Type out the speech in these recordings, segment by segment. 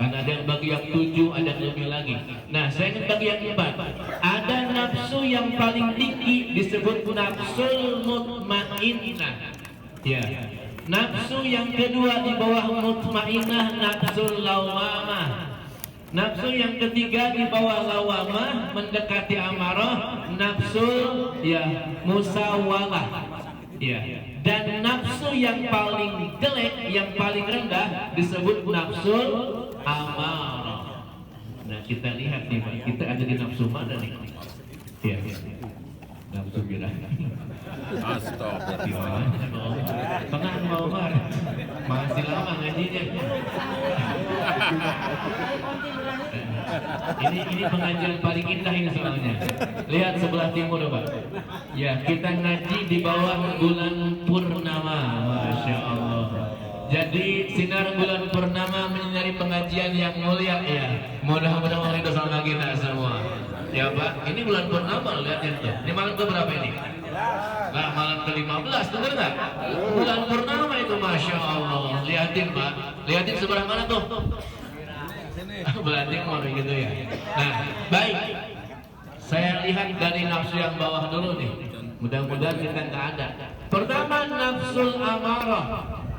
Kan ada yang bagi yang 7, ada yang lebih lagi. Nah, saya ingin bagi yang 4. Ada nafsu yang paling tinggi disebut nafsul mutmainnah. Ya. Nafsu yang kedua di bawah mutmainnah nafsul lawamah. Nafsu yang ketiga di bawah lawamah mendekati amarah nafsul musawalah. Ya. Dan nafsu yang paling jelek, yang paling rendah disebut nafsul amarah. Nah, kita lihat nih, Pak, kita ada di nafsu mana nih? Ya. Nafsu birahi. Astagfirullah. Tenang Pak Umar, masih lama ngajinya. Ini pengajian paling indah ini soalnya. Lihat sebelah timur Pak. Ya, kita ngaji di bawah bulan purnama, masya Allah. Jadi sinar bulan purnama menyinari pengajian yang mulia ya. Mudah-mudahan Allah itu sama kita semua. Ya Pak, ini bulan purnama lihatnya tuh. Ini malam ke berapa ini? Nah, malam ke-15, dengar nggak? Bulan purnama itu, masya Allah. Lihatin Pak, lihatin sebelah mana tuh? Belah timur gitu ya. Nah, baik. Saya lihat dari nafsu yang bawah dulu nih. Mudah-mudahan kita nggak ada. Pertama nafsul amarah.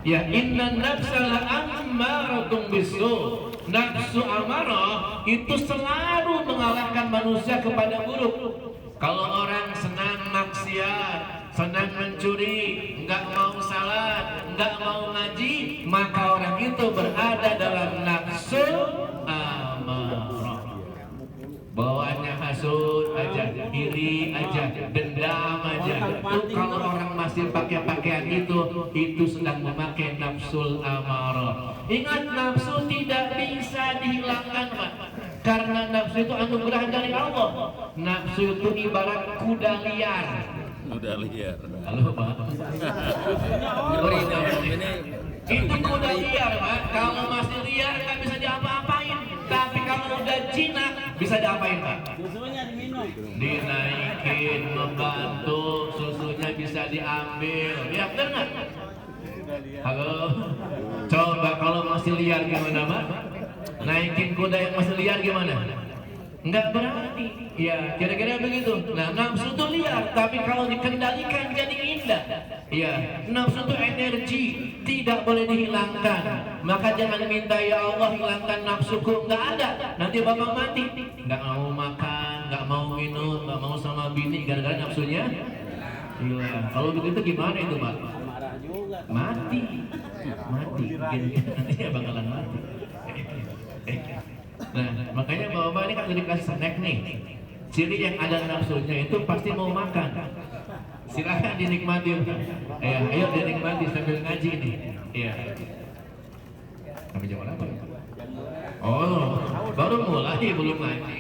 Ya, inna nafsal ammaratun bisu. Nafsu amarah itu selalu mengalahkan manusia kepada buruk. Kalau orang senang maksiat, senang mencuri, nggak mau salat, nggak mau ngaji, maka orang itu berada dalam nafsu amarah. Bawaannya hasud aja, iri aja, dendam aja. Itu kalau orang masih pakai pakaian itu sedang memakai nafsul amarah. Ingat, nafsu tidak bisa dihilangkan, Pak. Karena nafsu itu anugerah dari Allah. Nafsu itu ibarat kuda liar. Kuda liar. Halo Pak. Itu kuda liar Pak. Kalau masih liar nggak bisa diapa-apain. Tapi kalau udah jinak bisa diapain Pak? Susunya diminum. Dinaikin, membantu, susunya bisa diambil. Ya benar nggak? Halo. Coba kalau masih liar gimana Pak? Naikin kuda yang masih liar gimana? Nggak berani. Ya, kira-kira begitu. Nah, nafsu itu liar, tapi kalau dikendalikan jadi indah. Ya, nafsu itu energi, tidak boleh dihilangkan. Maka jangan minta, ya Allah hilangkan nafsuku. Nggak ada. Nanti bapak mati. Nggak mau makan, nggak mau minum, nggak mau sama bini, gara-gara nafsunya hilang. Kalau begitu gimana itu Pak? Marah juga. Mati. Nanti ya bakalan mati. Nah, makanya bapak ini kan udah dikasih snack nih. Ciri yang ada nafsunya itu pasti mau makan. Silakan dinikmati. Ayo dinikmati sambil ngaji nih. Iya. Sampai jam berapa? Oh, baru mulai belum ngaji.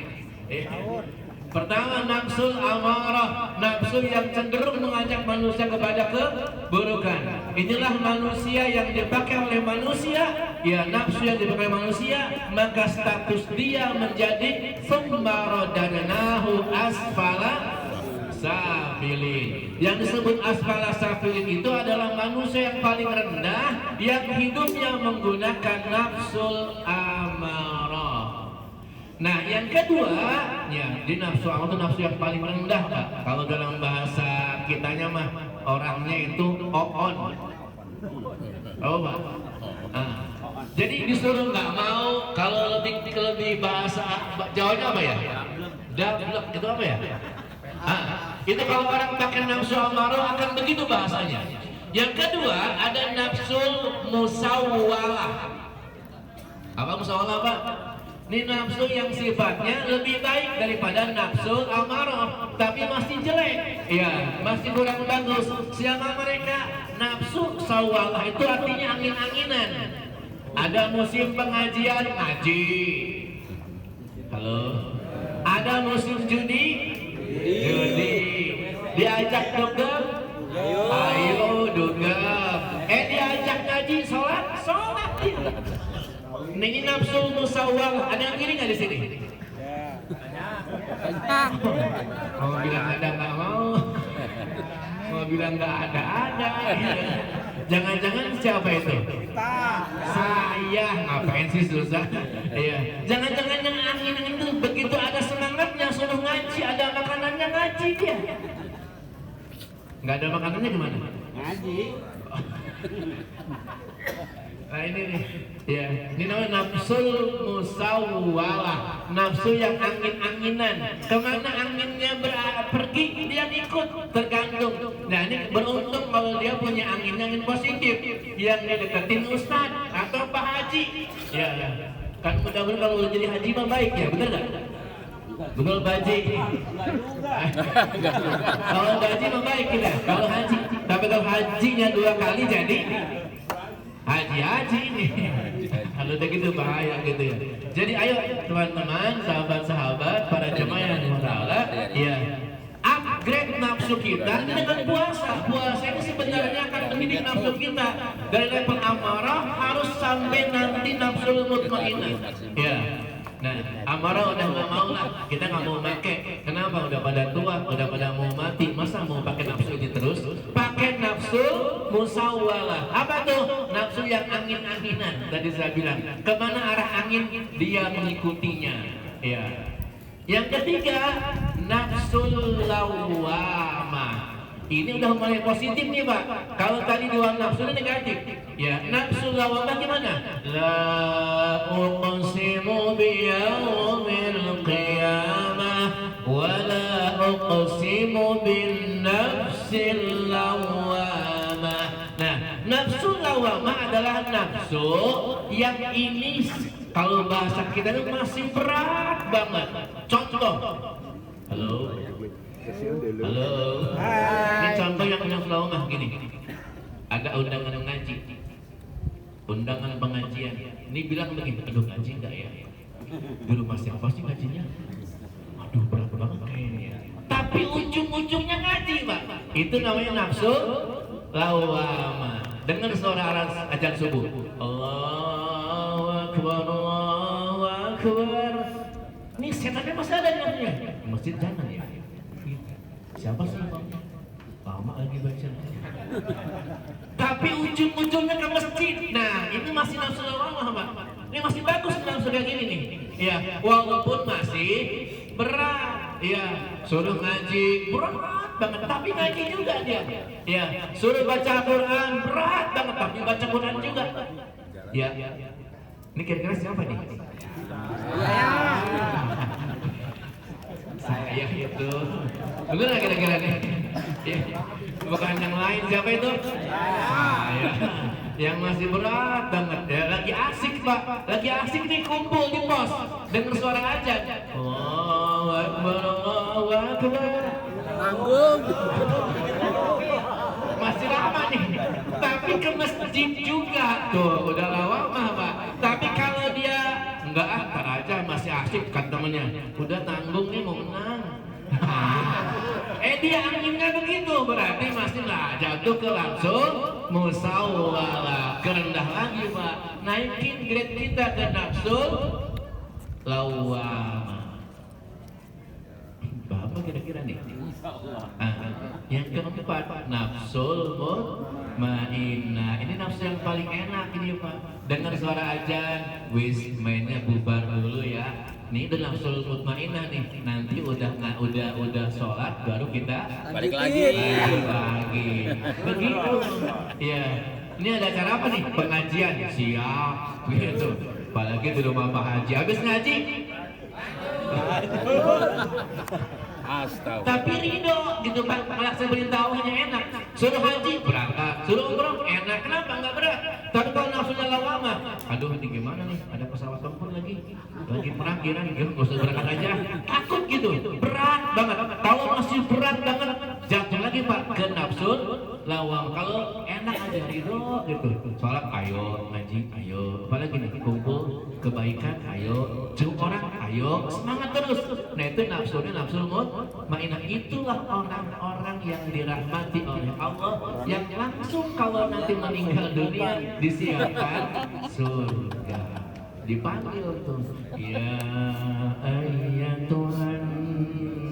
Pertama nafsul amarah, nafsu yang cenderung mengajak manusia kepada keburukan. Inilah manusia yang dipakai oleh manusia. Ya, nafsu yang dipakai manusia, maka status dia menjadi summarodanahu asfala safilin. Yang disebut asfala safilin itu adalah manusia yang paling rendah, yang hidupnya menggunakan nafsul amarah. Nah, yang kedua, ya, di nafsu amarah itu nafsu yang paling rendah, Pak. Kalau dalam bahasa kitanya mah orangnya itu oon. Oh, Pak. Jadi disuruh nggak mau, kalau lebih bahasa Jawanya apa ya? Dablek itu apa ya? Itu kalau orang pakai nafsu amarah akan begitu bahasanya. Yang kedua ada nafsu musawwalah. Apa musawwalah Pak? Ini nafsu yang sifatnya lebih baik daripada nafsu amarah, tapi masih jelek. Ya, masih kurang bagus. Siapa mereka? Nafsu sawwalah itu artinya angin-anginan. Ada musim pengajian, ngaji. Halo. Ada musim judi, judi. Diajak dugem, ayo dugem. Diajak ngaji, sholat. Ini nafsu musawwal. Ada yang kiri nggak di sini? Mau bilang ada nggak mau. Mau bilang nggak ada. Jangan-jangan siapa itu? Saya. Ngapain sih susah? Iya. Jangan-jangan yang angin itu begitu ada semangatnya suruh ngaji, ada makanannya ngaji dia. Nggak ada makanannya gimana? Ngaji. Nah ini nih, ya, ini namanya nafsul musawwalah, nafsu yang angin-anginan. Kemana anginnya pergi, dia ikut, tergantung. Nah ini beruntung kalau dia punya angin positif, yang dia deketin ustaz atau pak haji. Ya, kan mudah-mudahan kalau jadi haji mah baik ya, bener nggak? Betul baji. Kalau haji mah baik kita, kalau haji. Tapi kalau hajinya 2 kali jadi haji ini. Kalau udah gitu bahaya gitu ya. Jadi ayo teman-teman, sahabat-sahabat, para jemaah yang Allah, ya, upgrade nafsu kita dengan puasa. Puasa ini sebenarnya akan mendidik nafsu kita dari level amarah harus sampai nanti nafsu mutmainnah. Ya. Nah, amarah udah nggak mau lah, kita nggak mau pakai. Kenapa? Udah pada tua, udah pada mau mati. Masa mau pakai nafsu ini terus? Pakai nafsu musawwalah. Apa tuh? Nafsu yang angin-anginan. Tadi saya bilang, kemana arah angin dia mengikutinya. Ya. Yang ketiga, nafsul lawwamah. Ini udah mulai positif nih Pak. Kalau tadi 2 nafsu negatif. Ya, nafsu lawwamah gimana? La uqsimu biyaumil qiyamah wa la uqsimu bin nafsil lawwamah. Nah, nafsu lawwamah adalah nafsu yang ini kalau bahasa kita itu masih berat banget. Contoh. Halo. Halo. Ini contoh yang lawamah gini. Ada undangan ngaji, undangan pengajian. Ini bilang begini, aduh ngaji enggak ya? Dulu masih apa sih ngajinya? Aduh berat banget kayaknya. Tapi ujung-ujungnya ngaji Pak. Itu namanya nafsu lawamah. Dengar suara azan subuh. Allahu Akbar, Allahu Akbar. Ini setannya masih ada di masjidnya. Masjid jangan ya. Siapa sih Bang? Lama lagi baca. Tapi ujung-ujungnya ke masjid. Nah, ini masih nafsu lawamah, Pak. Ini masih bagus nafsu kayak gini nih. Ya, walaupun masih berat. Ya, suruh ngaji berat banget, tapi ngaji juga dia. Ya, suruh baca Quran berat banget, tapi baca Quran juga. Ya. Ini kira-kira siapa nih? Saya itu. Bener nggak kira-kira nih? Ya. Bukan yang lain, siapa itu? Saya. Yang masih berat banget ya, lagi asik Pak, lagi asik nih kumpul di pos dengar suara azan. Allahu Akbar, Allahu Akbar. Tanggung. Masih lama nih, tapi ke masjid juga tuh, udah lawamah Pak. Tapi kalau dia enggak tar aja masih asik kan temennya, udah tanggung nih mau menang. Dia anginnya begitu, berarti masih lah jatuh ke langsung musawwalah, kerendah lagi Pak. Naikin grade kita ke nafsu lawamah. Apa kira-kira nih? Yang keempat, nafsul mutmainnah. Ini nafsu yang paling enak ini Pak. Dengar suara azan, wis mainnya bubar dulu ya. Ini udah nafsul mutmainnah nih. Nanti udah sholat baru kita Balik lagi. Begitu. Ya. Ini ada acara apa nih? Pengajian. Siap. Gitu. Apalagi di rumah Pak Haji. Habis ngaji. Astaga. Tapi ridho gitu Pak, melaksanakan perintah Allahnya enak. Suruh haji berangkat, suruh umroh enak. Kenapa nggak berat? Tapi kalau nafsunya lawamah, aduh ini gimana nih? Ada pesawat tempur lagi perang Iran, nggak usah berangkat aja. Takut gitu, berat banget. Tahu masih berat banget, jatuh lagi Pak ke nafsu lawam. Kalau enak aja ridho gitu. Sholat ayo, ngaji ayo, apalagi nih kumpul kebaikan ayo, jauh orang ayo, semangat terus. Nah itu nafsunya nafsu mutmainnah. Itulah orang-orang yang dirahmati oleh Allah, yang langsung kalau nanti meninggal dunia disiapkan surga, dipanggil tuh, ya ayyatuhan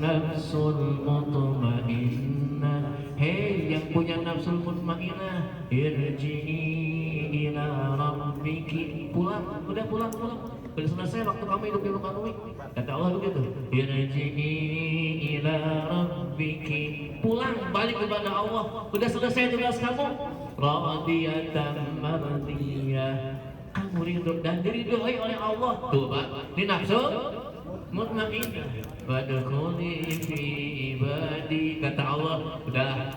nafsul mutmainnah, hei yang punya nafsul mutmainnah, irji'i ila rabbiki, pulang, udah pulang. Udah selesai waktu kamu hidup di rumah Nui. Kata Allah begitu, irji'i ila rabbiki, pulang balik kepada Allah. Udah selesai tugas kamu. Radiyatan mardiyah, kamu ridho dan diridhoi oleh Allah. Tuh Pak, ini nafsu mutmainnah. Wadkhuli fi ibadi, kata Allah, udah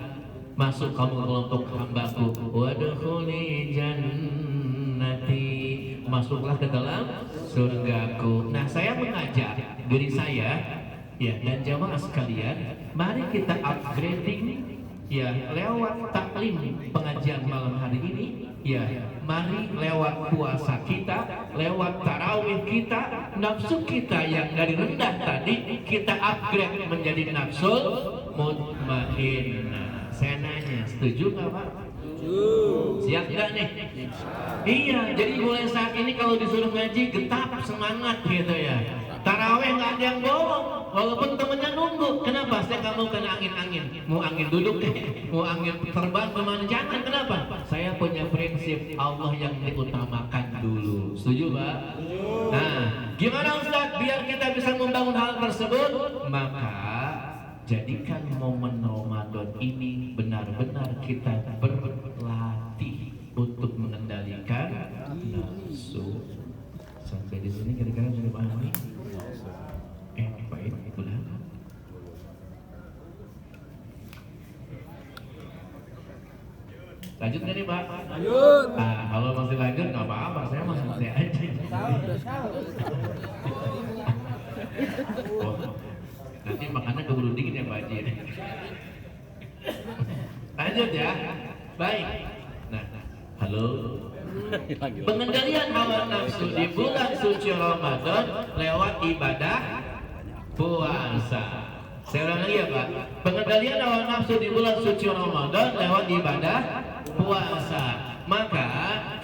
masuk kamu kelompok hambaku. Wadkhuli jannati, masuklah ke dalam surgaku. Nah, saya mengajak diri saya ya dan jamaah sekalian, mari kita upgrading ya lewat taklim pengajian malam hari ini. Ya, mari lewat puasa kita, lewat tarawih kita, nafsu kita yang dari rendah tadi kita upgrade menjadi nafsul mutmainnah. Saya nanya, setuju nggak Pak? Siap nggak nih? Iya, jadi mulai saat ini kalau disuruh ngaji getap semangat gitu ya. Tarawih nggak ada yang bohong, walaupun temennya nunggu. Kenapa? Saya nggak mau kena angin-angin. Mau angin duduk deh, mau angin terbang kemana? Jangan. Kenapa? Saya punya prinsip Allah yang diutamakan dulu. Setuju Pak? Nah, gimana Ustaz? Biar kita bisa membangun hal tersebut, maka jadikan momen Ramadan ini benar-benar kita berlatih untuk mengendalikan nafsu. Sampai di sini kira-kira sudah paham nih? Baik, itulah. Lanjut nggak nih Pak? Lanjut. Nah, kalau masih lanjut nggak apa-apa, saya masih santai aja. Oh, nanti makannya keburu dingin ya Pak Haji. Lanjut ya. Baik. Nah, halo. Pengendalian hawa nafsu di bulan suci Ramadan lewat ibadah puasa. Saya ulang lagi ya Pak. Pengendalian hawa nafsu di bulan suci Ramadan lewat ibadah puasa. Maka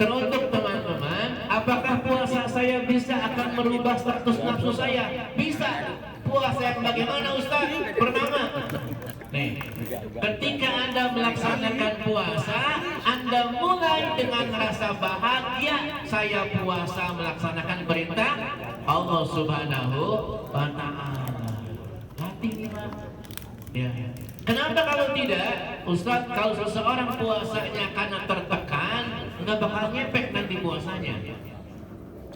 teruntuk teman-teman, apakah puasa saya bisa akan merubah status nafsu saya? Bisa. Puasa yang bagaimana Ustaz? Pertama, nih, ketika Anda melaksanakan puasa, Anda mulai dengan rasa bahagia. Saya puasa melaksanakan perintah Allah Subhanahu wa Ta'ala. Latih nih Pak. Ya. Kenapa kalau tidak, Ustaz? Kalau seseorang puasanya karena tertekan, nggak bakal ngepek nanti puasanya.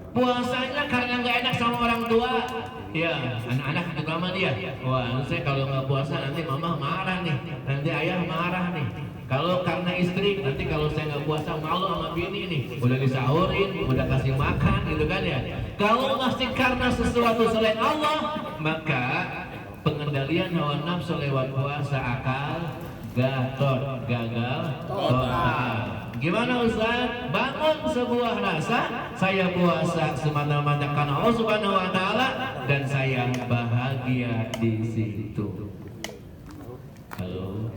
Puasanya karena nggak enak sama orang tua. Ya, anak-anak terutama dia. Wah, saya kalau nggak puasa nanti mama marah nih, nanti ayah marah nih. Kalau karena istri, nanti kalau saya nggak puasa malu sama bini nih. Udah disahurin, udah kasih makan gitu kan ya. Kalau masih karena sesuatu selain Allah, maka pengendalian hawa nafsu lewat puasa akal gagal total. Gimana Ustaz? Bangun sebuah rasa, saya puasa semata-mata karena Allah Subhanahu wa Ta'ala dan saya bahagia di situ. Halo.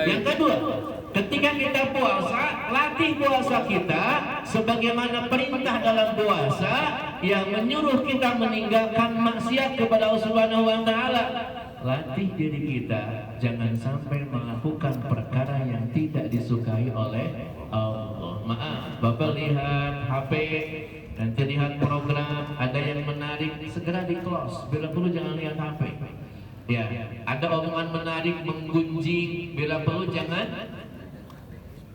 Yang kedua, ketika kita puasa, latih puasa kita sebagaimana perintah dalam puasa yang menyuruh kita meninggalkan maksiat kepada Allah Subhanahu wa Ta'ala. Latih diri kita jangan sampai melakukan perkara yang tidak disukai oleh Allah. Maaf, Bapak lihat HP, nanti lihat program, ada yang menarik, segera di close. Bila perlu jangan lihat HP. Ya, ada omongan menarik, menggunjing, bila perlu jangan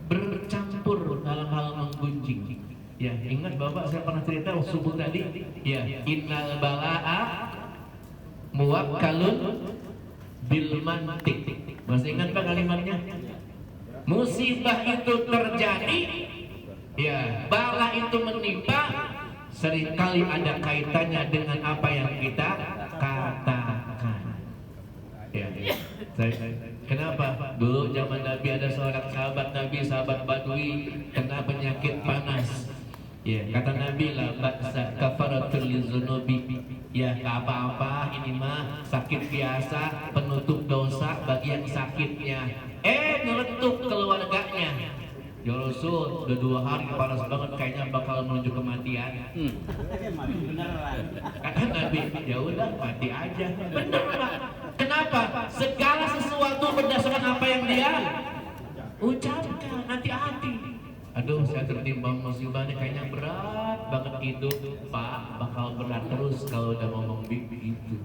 bercampur dalam hal menggunjing. Ya, ingat Bapak saya pernah cerita subuh tadi. Ya, innal bala'a muwakkalun bil mantik. Masih ingat Pak kalimatnya? Musibah itu terjadi, ya, bala itu menimpa, seringkali ada kaitannya dengan apa yang kita katakan. Ya, kenapa? Dulu zaman Nabi ada seorang sahabat Nabi, sahabat Badui, kena penyakit panas. Ya, kata Nabi lah, ba'sa kafaratul lizunubi. Ya, gak apa-apa, ini mah sakit biasa, penutup dosa bagi yang sakitnya. Nyeletuk keluarganya. Ya Rasul, udah 2 hari panas banget, kayaknya bakal menuju kematian. Kata Nabi, ya udah mati aja. Benar Pak. Kenapa? Segala sesuatu berdasarkan apa yang dia dia ucapkan, hati-hati. Aduh, saya tertimbang musibah ini kayaknya berat banget hidup, Pak. Bakal berat terus kalau udah ngomong begitu.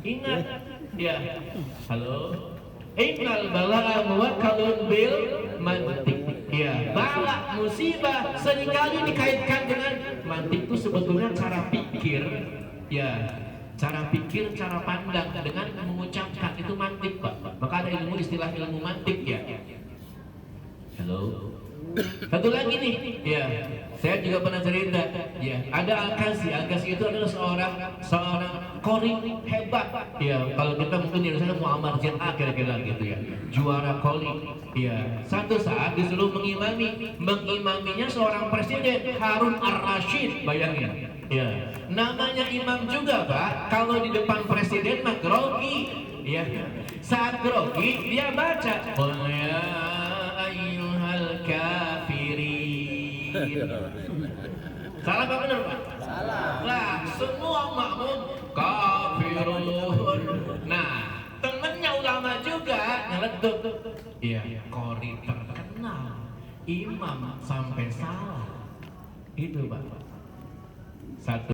Ingat, ya. Halo. Innal bala'a muwakkalun bil mantik. Ya, bala musibah seringkali dikaitkan dengan mantik itu sebetulnya cara pikir, ya. Cara pikir, cara pandang dengan mengucapkan itu mantik, Pak. Maka ada istilah ilmu mantik ya. Halo. Satu lagi nih, ya, saya juga pernah cerita, ya, ada Al-Kazi itu adalah seorang qori hebat, ya, kalau kita mungkin di Indonesia Muammar Jatah kira-kira gitu ya, juara qori, ya, satu saat disuruh mengimaminya seorang presiden Harun Ar-Rasyid, bayangin, ya, namanya imam juga Pak, kalau di depan presiden mah grogi, ya, saat grogi dia baca, oh ya kafirin. Salah apa benar Pak? Salah. Lah semua makmum kafirun. Nah temennya ulama juga nyeletuk. Iya, qori terkenal, imam sampai salah. Itu Pak. Satu.